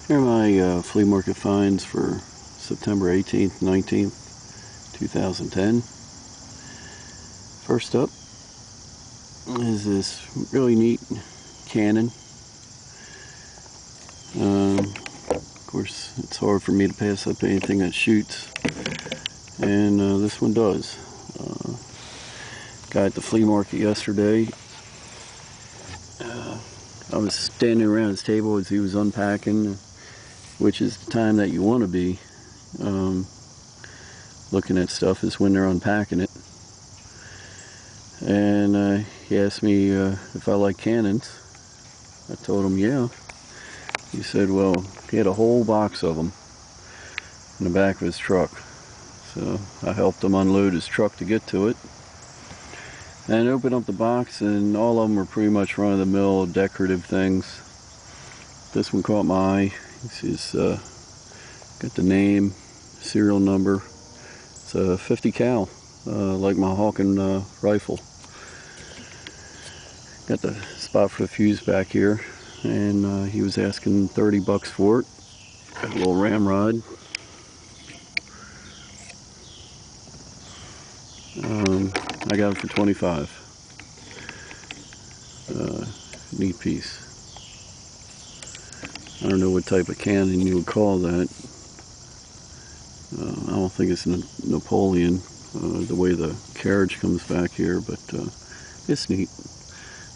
Here are my flea market finds for September 18th, 19th, 2010. First up is this really neat cannon. Of course, it's hard for me to pass up anything that shoots, and this one does. Got at the flea market yesterday. I was standing around his table as he was unpacking, which is the time that you want to be looking at stuff, is when they're unpacking it. And he asked me if I like cannons. I told him yeah. He said, well, he had a whole box of them in the back of his truck. So I helped him unload his truck to get to it. And opened up the box, and all of them were pretty much run-of-the-mill decorative things. This one caught my eye. He's got the name, serial number. It's a 50 cal, like my Hawken rifle. Got the spot for the fuse back here, and he was asking 30 bucks for it. Got a little ramrod. I got it for 25. Neat piece. I don't know what type of cannon you would call that. I don't think it's Napoleon, the way the carriage comes back here, but it's neat.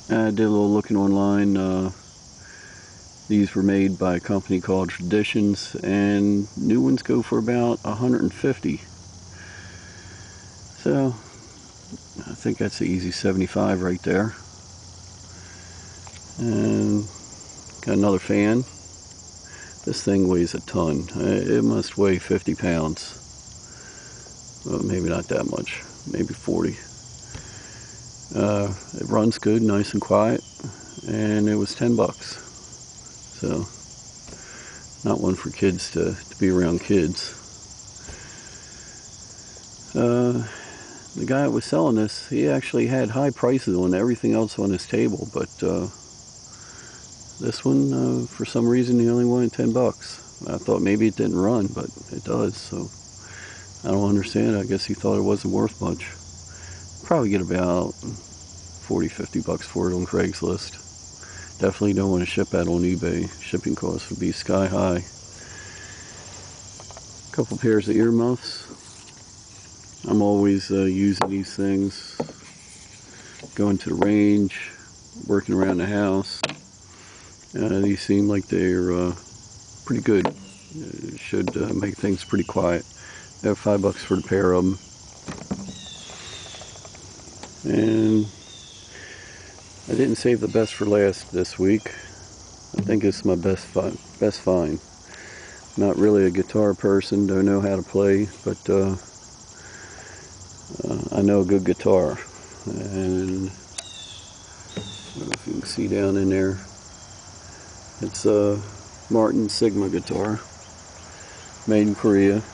I did a little looking online. These were made by a company called Traditions, and new ones go for about 150. So I think that's the easy 75 right there. And got another fan. This thing weighs a ton. It must weigh 50 pounds. Well, maybe not that much, maybe 40. It runs good, nice and quiet, and it was 10 bucks. So not one for kids to be around kids. The guy that was selling this, he actually had high prices on everything else on his table, but this one, for some reason, he only wanted 10 bucks. I thought maybe it didn't run, but it does, so I don't understand. I guess he thought it wasn't worth much. Probably get about 40, 50 bucks for it on Craigslist. Definitely don't want to ship that on eBay. Shipping costs would be sky high. A couple pairs of earmuffs. I'm always using these things, going to the range, working around the house. These seem like they're pretty good. Should make things pretty quiet. I have 5 bucks for the pair of them. And I didn't save the best for last this week. I think it's my best find. Not really a guitar person, don't know how to play, but I know a good guitar. And I don't know if you can see down in there. It's a Martin Sigma guitar, made in Korea.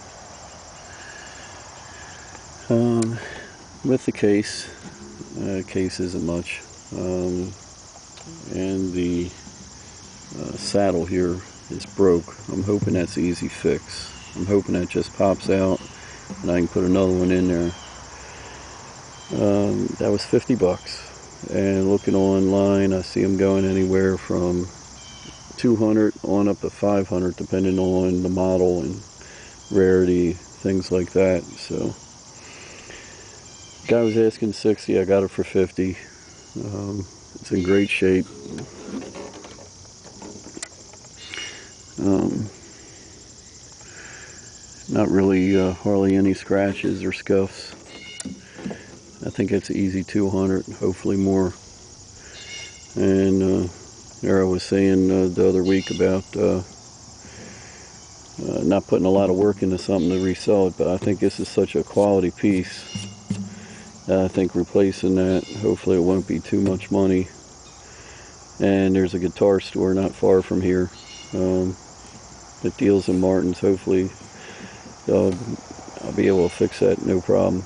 With the case. Case isn't much. And the saddle here is broke. I'm hoping that's an easy fix. I'm hoping that just pops out and I can put another one in there. That was 50 bucks. And looking online, I see them going anywhere from 200 on up to 500, depending on the model and rarity, things like that. So guy was asking 60, I got it for 50. It's in great shape. Not really hardly any scratches or scuffs. I think it's easy 200, hopefully more. And there I was saying the other week about not putting a lot of work into something to resell it, but I think this is such a quality piece that I think replacing that, hopefully it won't be too much money. And there's a guitar store not far from here that deals in Martins. Hopefully I'll be able to fix that, no problem.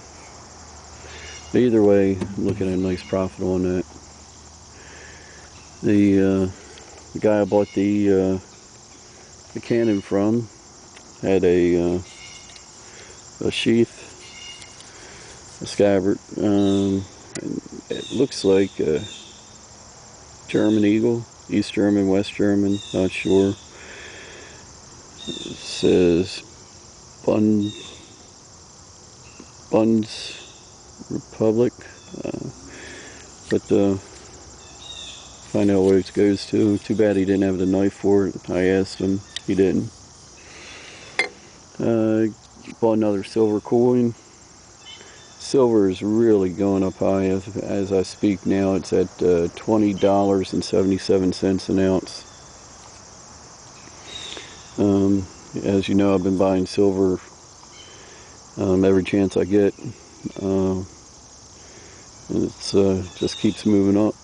But either way, I'm looking at a nice profit on that. The guy I bought the the Canon from had a sheath, a scabbard. And it looks like a German eagle, East German, West German, not sure. It says Buns Republic, but find out where it goes to. Too bad he didn't have the knife for it. I asked him, he didn't. Bought another silver coin. Silver is really going up high as I speak now. It's at $20.77 an ounce. As you know, I've been buying silver every chance I get. And it's just keeps moving up.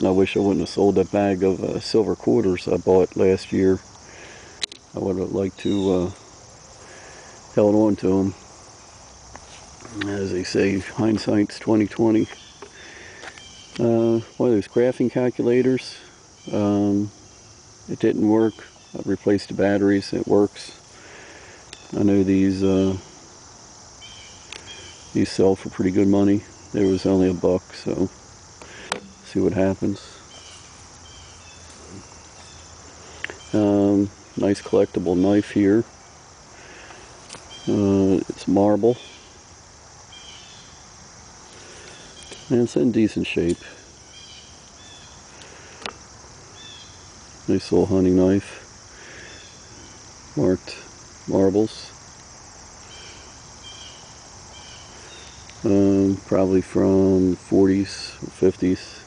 I wish I wouldn't have sold that bag of silver quarters I bought last year. I would have liked to held on to them. As they say, hindsight's 20/20. One of those graphing calculators. It didn't work. I replaced the batteries. It works. I know these sell for pretty good money. There was only $1, so see what happens. Nice collectible knife here. It's marble. And it's in decent shape. Nice little hunting knife. Marked marbles. Probably from 40s, 50s.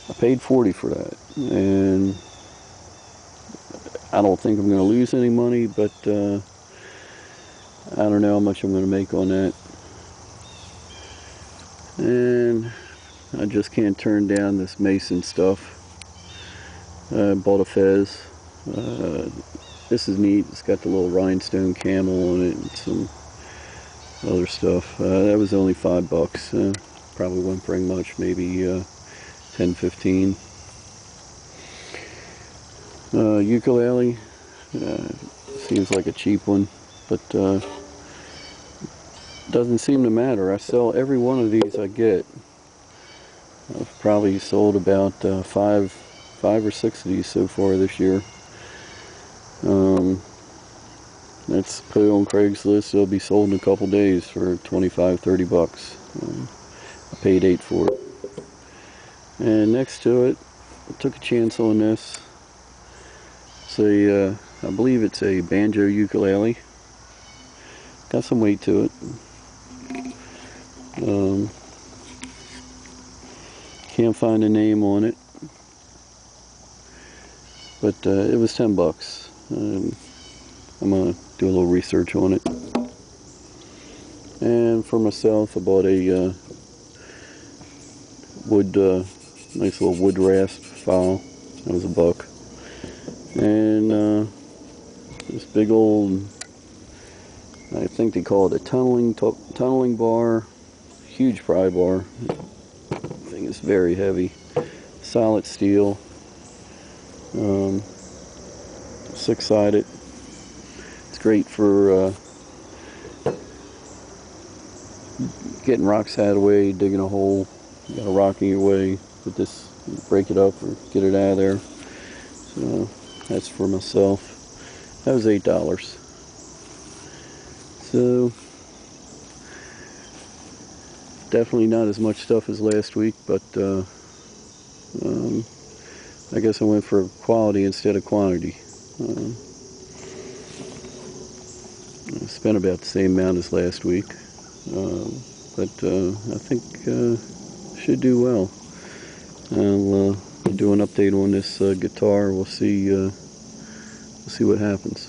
I paid $40 for that, and I don't think I'm going to lose any money, but I don't know how much I'm going to make on that. And I just can't turn down this Mason stuff. I bought a fez. This is neat. It's got the little rhinestone camel on it and some other stuff. That was only $5. Probably wouldn't bring much, maybe 10, 15. Ukulele. Seems like a cheap one, but doesn't seem to matter. I sell every one of these I get. I've probably sold about five or six of these so far this year. That's put it on Craigslist. They'll be sold in a couple days for $25, $30. I paid $8 for it. And next to it, I took a chance on this. It's a, I believe it's a banjo ukulele. Got some weight to it. Can't find a name on it, but it was $10. I'm gonna do a little research on it. And for myself, I bought a nice little wood rasp file. That was $1. And this big old, I think they call it a tunneling bar, huge pry bar. The thing is very heavy, solid steel, 6-sided. It's great for getting rocks out of the way, digging a hole. You got a rock in your way, put this, break it up or get it out of there. So that's for myself. That was $8. So definitely not as much stuff as last week, but I guess I went for quality instead of quantity. I spent about the same amount as last week, but I think should do well. I'll do an update on this guitar. We'll see what happens.